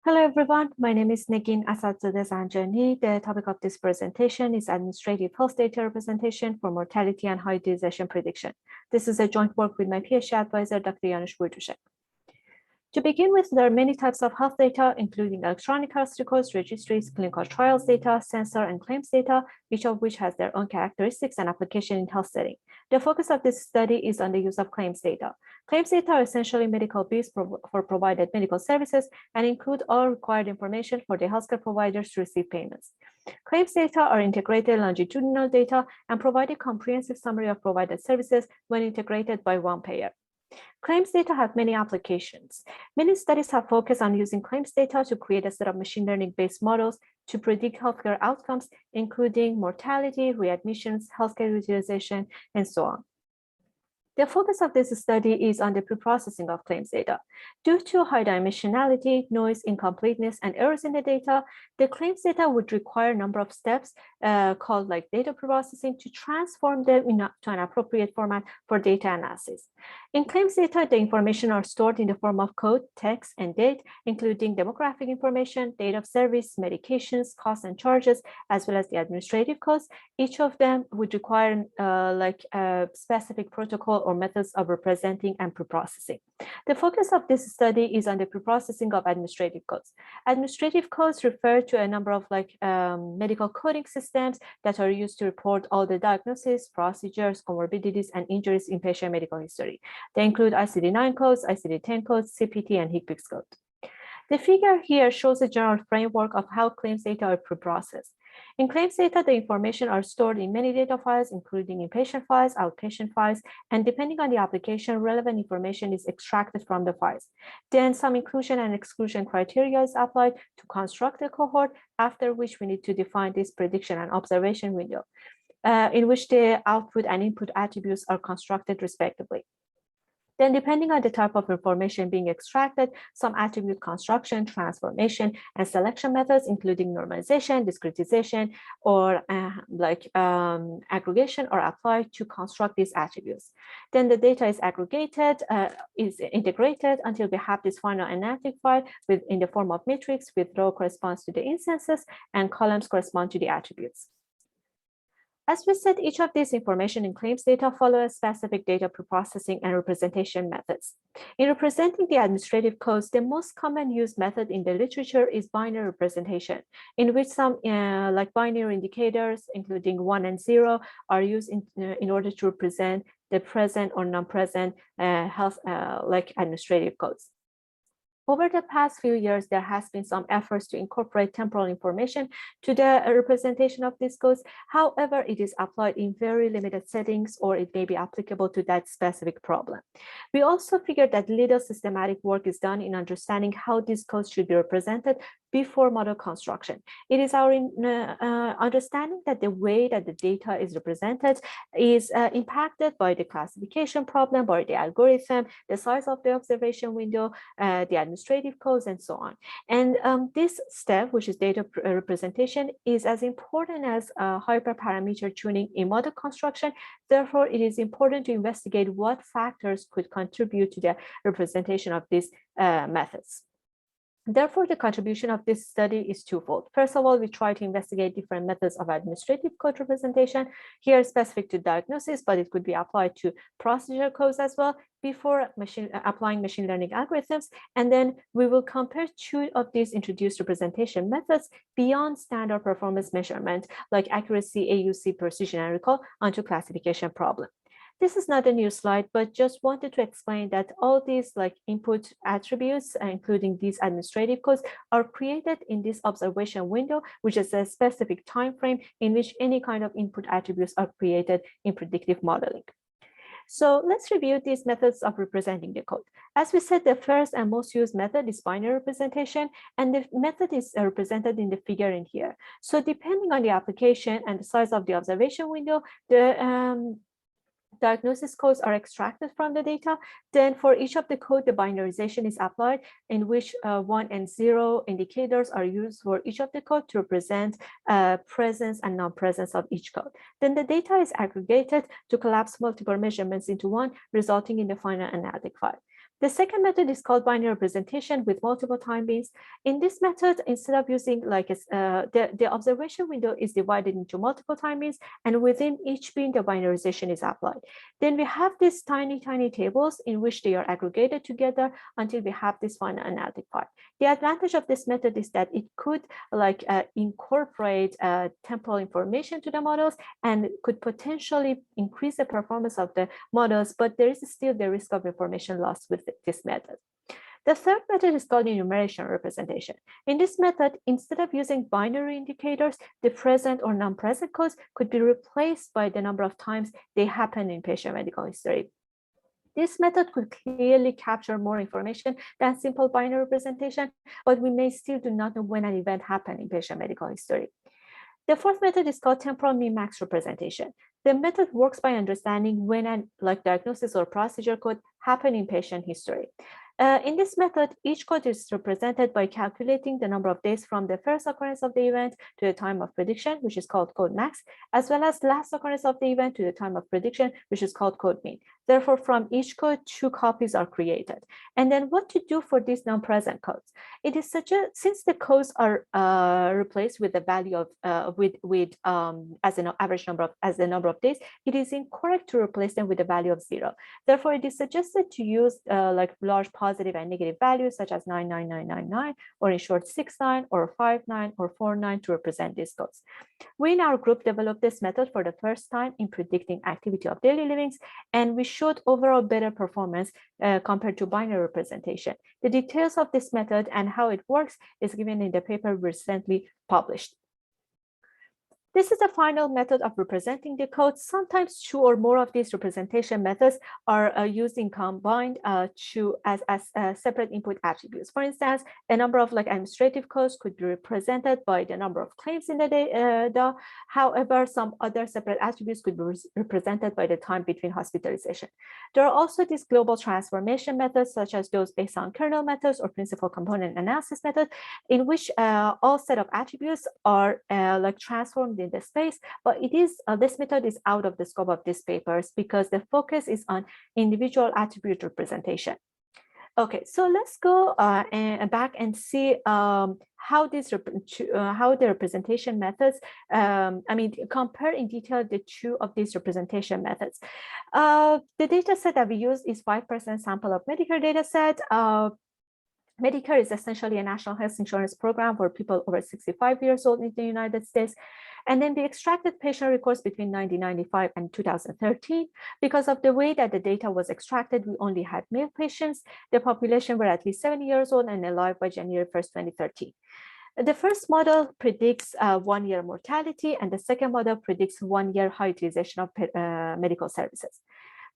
Hello everyone, my name is Negin Asadzadehzanjani. The topic of this presentation is administrative health data representation for mortality and high utilization prediction. This is a joint work with my PhD advisor, Dr. Janusz Wojtusiak. To begin with, there are many types of health data, including electronic health records, registries, clinical trials data, sensor and claims data, each of which has their own characteristics and application in health setting. The focus of this study is on the use of claims data. Claims data are essentially medical bills for provided medical services and include all required information for the healthcare providers to receive payments. Claims data are integrated longitudinal data and provide a comprehensive summary of provided services when integrated by one payer. Claims data have many applications. Many studies have focused on using claims data to create a set of machine learning-based models to predict healthcare outcomes, including mortality, readmissions, healthcare utilization, and so on. The focus of this study is on the preprocessing of claims data. Due to high dimensionality, noise, incompleteness, and errors in the data, the claims data would require a number of steps called like data preprocessing to transform them into an appropriate format for data analysis. In claims data, the information are stored in the form of code, text, and date, including demographic information, date of service, medications, costs and charges, as well as the administrative costs. Each of them would require a specific protocol or methods of representing and preprocessing. The focus of this study is on the preprocessing of administrative codes. Administrative codes refer to a number of medical coding systems that are used to report all the diagnoses, procedures, comorbidities, and injuries in patient medical history. They include ICD-9 codes, ICD-10 codes, CPT, and HCPCS code. The figure here shows a general framework of how claims data are preprocessed. In claims data, the information are stored in many data files, including inpatient files, outpatient files, and depending on the application, relevant information is extracted from the files. Then some inclusion and exclusion criteria is applied to construct a cohort, after which we need to define this prediction and observation window, in which the output and input attributes are constructed respectively. Then, depending on the type of information being extracted, some attribute construction, transformation, and selection methods, including normalization, discretization, or aggregation, are applied to construct these attributes. Then the data is aggregated, is integrated until we have this final analytic file in the form of matrix, with row corresponds to the instances and columns correspond to the attributes. As we said, each of these information in claims data follow a specific data preprocessing and representation methods. In representing the administrative codes, the most common used method in the literature is binary representation, in which some binary indicators, including 1 and 0, are used in order to represent the present or non-present health administrative codes. Over the past few years, there has been some efforts to incorporate temporal information to the representation of these codes. However, it is applied in very limited settings, or it may be applicable to that specific problem. We also figured that little systematic work is done in understanding how these codes should be represented before model construction. It is our understanding that the way that the data is represented is impacted by the classification problem, by the algorithm, the size of the observation window, the administrative codes, and so on. And this step, which is data representation, is as important as hyperparameter tuning in model construction. Therefore, it is important to investigate what factors could contribute to the representation of these methods. Therefore, the contribution of this study is twofold. First of all, we try to investigate different methods of administrative code representation, here specific to diagnosis, but it could be applied to procedure codes as well, before applying machine learning algorithms. And then we will compare two of these introduced representation methods beyond standard performance measurement, like accuracy, AUC, precision, and recall, onto classification problem. This is not a new slide, but just wanted to explain that all these input attributes, including these administrative codes, are created in this observation window, which is a specific time frame in which any kind of input attributes are created in predictive modeling. So let's review these methods of representing the code. As we said, the first and most used method is binary representation, and the method is represented in the figure in here. So depending on the application and the size of the observation window, the diagnosis codes are extracted from the data. Then for each of the code, the binarization is applied, in which 1 and 0 indicators are used for each of the code to represent presence and non-presence of each code. Then the data is aggregated to collapse multiple measurements into one, resulting in the final analytic file. The second method is called binary representation with multiple time beams. In this method, instead of using like the observation window is divided into multiple time beams, and within each beam, the binarization is applied. Then we have these tiny tables in which they are aggregated together until we have this final analytic part. The advantage of this method is that it could like incorporate temporal information to the models and could potentially increase the performance of the models, but there is still the risk of information loss with this method. The third method is called enumeration representation. In this method, instead of using binary indicators, the present or non-present codes could be replaced by the number of times they happen in patient medical history. This method could clearly capture more information than simple binary representation, but we may still do not know when an event happened in patient medical history. The fourth method is called temporal min-max representation. The method works by understanding when an diagnosis or procedure code happened in patient history. In this method, each code is represented by calculating the number of days from the first occurrence of the event to the time of prediction, which is called code max, as well as last occurrence of the event to the time of prediction, which is called code min. Therefore, from each code, 2 copies are created. And then what to do for these non-present codes? It is since the codes are replaced with the value of as an average number of as the number of days, it is incorrect to replace them with the value of 0. Therefore, it is suggested to use like large positive and negative values such as 99999, or in short 69 or 59 or 49 to represent these codes. We in our group developed this method for the first time in predicting activity of daily livings, and we showed overall better performance compared to binary representation. The details of this method and how it works is given in the paper recently published. This is the final method of representing the code. Sometimes 2 or more of these representation methods are used in combined as separate input attributes. For instance, a number of like administrative codes could be represented by the number of claims in the data. However, some other separate attributes could be represented by the time between hospitalization. There are also these global transformation methods, such as those based on kernel methods or principal component analysis method, in which all set of attributes are like transformed in the space, but it is this method is out of the scope of these papers because the focus is on individual attribute representation. Okay, so let's go back and see how the representation methods, compare in detail the 2 of these representation methods. The data set that we use is 5% sample of Medicare data set. Medicare is essentially a national health insurance program for people over 65 years old in the United States. And then we extracted patient records between 1995 and 2013. Because of the way that the data was extracted, we only had male patients. The population were at least 70 years old and alive by January 1st, 2013. The first model predicts 1-year mortality, and the second model predicts 1-year high utilization of medical services.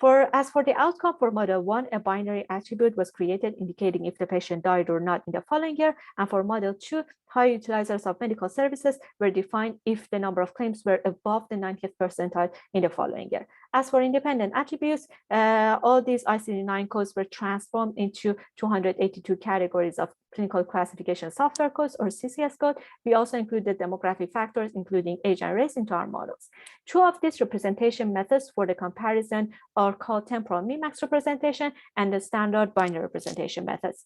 As for the outcome for model 1, a binary attribute was created indicating if the patient died or not in the following year. And for model 2, high utilizers of medical services were defined if the number of claims were above the 90th percentile in the following year. As for independent attributes, all these ICD-9 codes were transformed into 282 categories of clinical classification software codes, or CCS code. We also included demographic factors, including age and race, into our models. 2 of these representation methods for the comparison are called temporal min-max representation and the standard binary representation methods.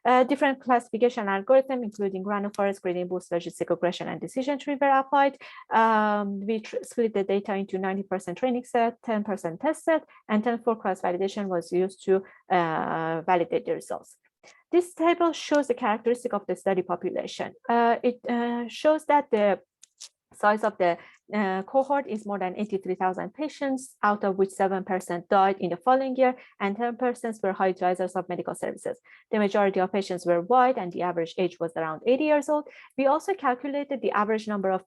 Different classification algorithm, including random forest, gradient boost, logistic regression, and decision tree were applied. We split the data into 90% training set, 10% test set, and 10 for cross validation was used to validate the results. This table shows the characteristic of the study population. It shows that the size of the cohort is more than 83,000 patients, out of which 7% died in the following year and 10% were high utilizers of medical services. The majority of patients were white and the average age was around 80 years old. We also calculated the average number of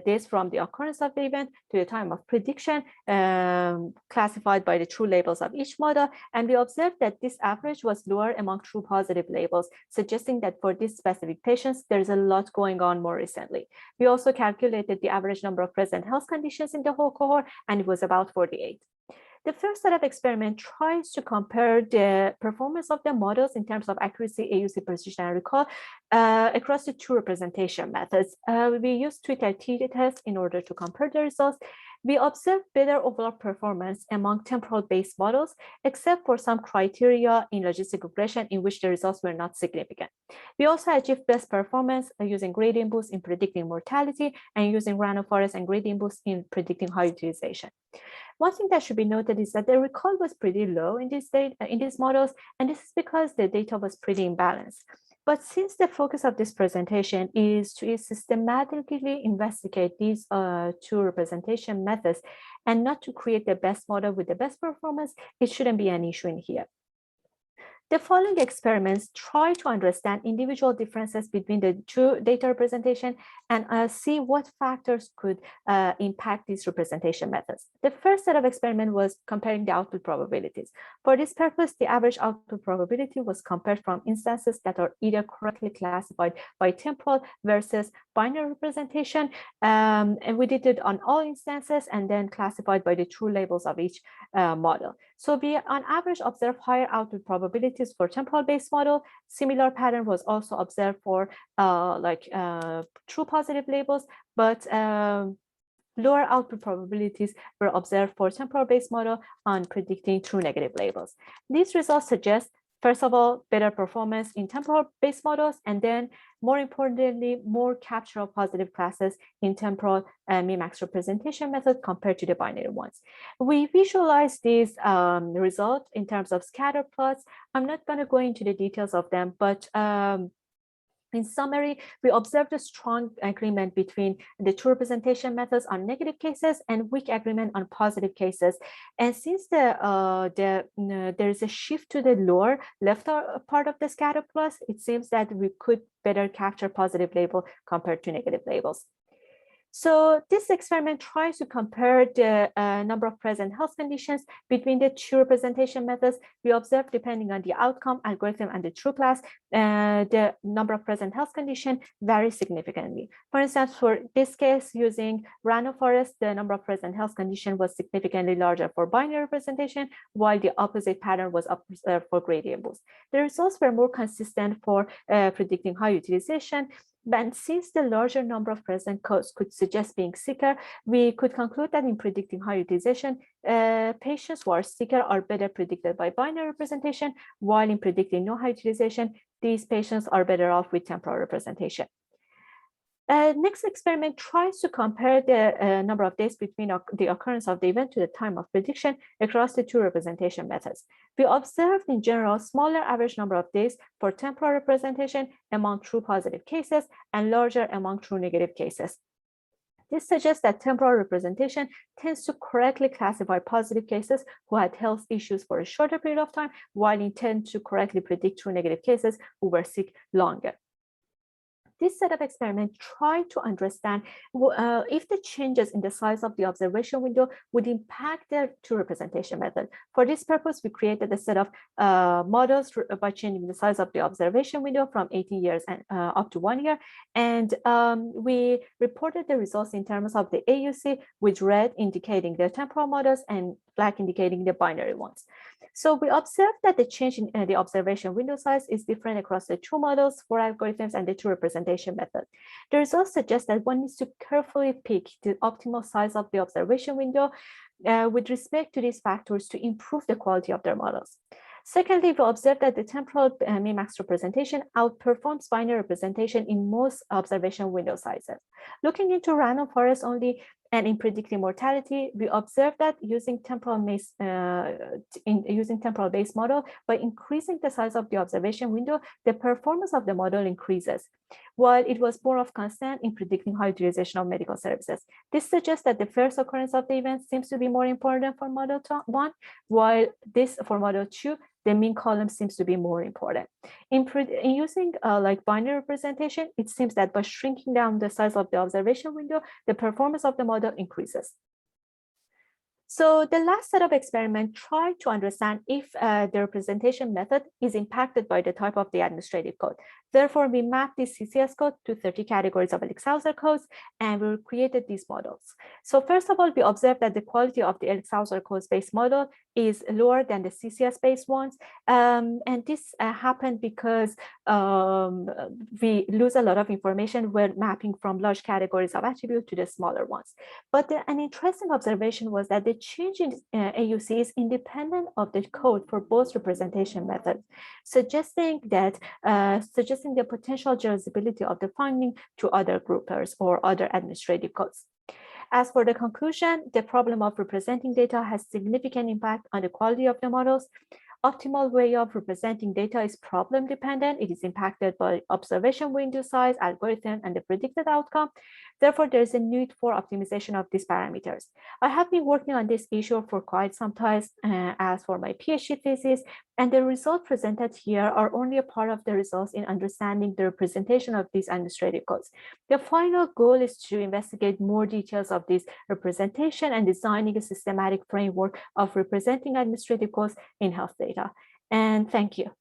days from the occurrence of the event to the time of prediction, classified by the true labels of each model. And we observed that this average was lower among true positive labels, suggesting that for these specific patients, there's a lot going on more recently. We also calculated the average number of present health conditions in the whole cohort, and it was about 48. The first set of experiment tries to compare the performance of the models in terms of accuracy, AUC, precision, and recall across the 2 representation methods. We used Twitter t-test in order to compare the results. We observed better overall performance among temporal-based models, except for some criteria in logistic regression in which the results were not significant. We also achieved best performance using gradient boost in predicting mortality and using random forest and gradient boost in predicting high utilization. One thing that should be noted is that the recall was pretty low in these models, and this is because the data was pretty imbalanced. But since the focus of this presentation is to systematically investigate these two representation methods and not to create the best model with the best performance, it shouldn't be an issue in here. The following experiments try to understand individual differences between the two data representation and see what factors could impact these representation methods. The first set of experiment was comparing the output probabilities. For this purpose, the average output probability was compared from instances that are either correctly classified by temporal versus binary representation. And we did it on all instances and then classified by the true labels of each model. So we on average observed higher output probabilities for temporal-based model. Similar pattern was also observed for true positive labels, but lower output probabilities were observed for temporal-based model on predicting true negative labels. These results suggest, first of all, better performance in temporal-based models, and then more importantly, more capture of positive classes in temporal min-max representation method compared to the binary ones. We visualize these results in terms of scatter plots. I'm not going to go into the details of them, but in summary, we observed a strong agreement between the true representation methods on negative cases and weak agreement on positive cases. And since there is a shift to the lower left part of the scatter plots, it seems that we could better capture positive label compared to negative labels. So this experiment tries to compare the number of present health conditions between the two representation methods. We observe, depending on the outcome, algorithm, and the true class, the number of present health condition varies significantly. For instance, for this case, using random forest, the number of present health condition was significantly larger for binary representation, while the opposite pattern was observed for gradient boost. The results were more consistent for predicting high utilization. But since the larger number of present codes could suggest being sicker, we could conclude that in predicting high utilization, patients who are sicker are better predicted by binary representation, while in predicting no high utilization, these patients are better off with temporal representation. Next experiment tries to compare the number of days between the occurrence of the event to the time of prediction across the two representation methods. We observed in general smaller average number of days for temporal representation among true positive cases and larger among true negative cases. This suggests that temporal representation tends to correctly classify positive cases who had health issues for a shorter period of time, while it tends to correctly predict true negative cases who were sick longer. This set of experiments tried to understand if the changes in the size of the observation window would impact the true representation method. For this purpose, we created a set of models by changing the size of the observation window from 18 years and up to 1 year. And we reported the results in terms of the AUC, with red indicating the temporal models and black indicating the binary ones. So we observed that the change in the observation window size is different across the two models, 4 algorithms, and the true representation method. The results suggest that one needs to carefully pick the optimal size of the observation window with respect to these factors to improve the quality of their models. Secondly, we observed that the temporal min-max representation outperforms binary representation in most observation window sizes. Looking into random forest only and in predicting mortality, we observed that using temporal-based model, by increasing the size of the observation window, the performance of the model increases, while it was more of constant in predicting high utilization of medical services. This suggests that the first occurrence of the event seems to be more important for model 1, while this for model 2, the mean column seems to be more important. In using binary representation, it seems that by shrinking down the size of the observation window, the performance of the model increases. So the last set of experiment tried to understand if the representation method is impacted by the type of the administrative code. Therefore, we mapped this CCS code to 30 categories of Elixhauser codes, and we created these models. So first of all, we observed that the quality of the Elixhauser codes-based model is lower than the CCS-based ones. And this happened because we lose a lot of information when mapping from large categories of attribute to the smaller ones. But an interesting observation was that the change in AUC is independent of the code for both representation methods, suggesting the potential generalizability of the finding to other groupers or other administrative codes. As for the conclusion, the problem of representing data has significant impact on the quality of the models. Optimal way of representing data is problem dependent. It is impacted by observation window size, algorithm, and the predicted outcome. Therefore, there is a need for optimization of these parameters. I have been working on this issue for quite some time as for my PhD thesis, and the results presented here are only a part of the results in understanding the representation of these administrative codes. The final goal is to investigate more details of this representation and designing a systematic framework of representing administrative codes in health data. And thank you.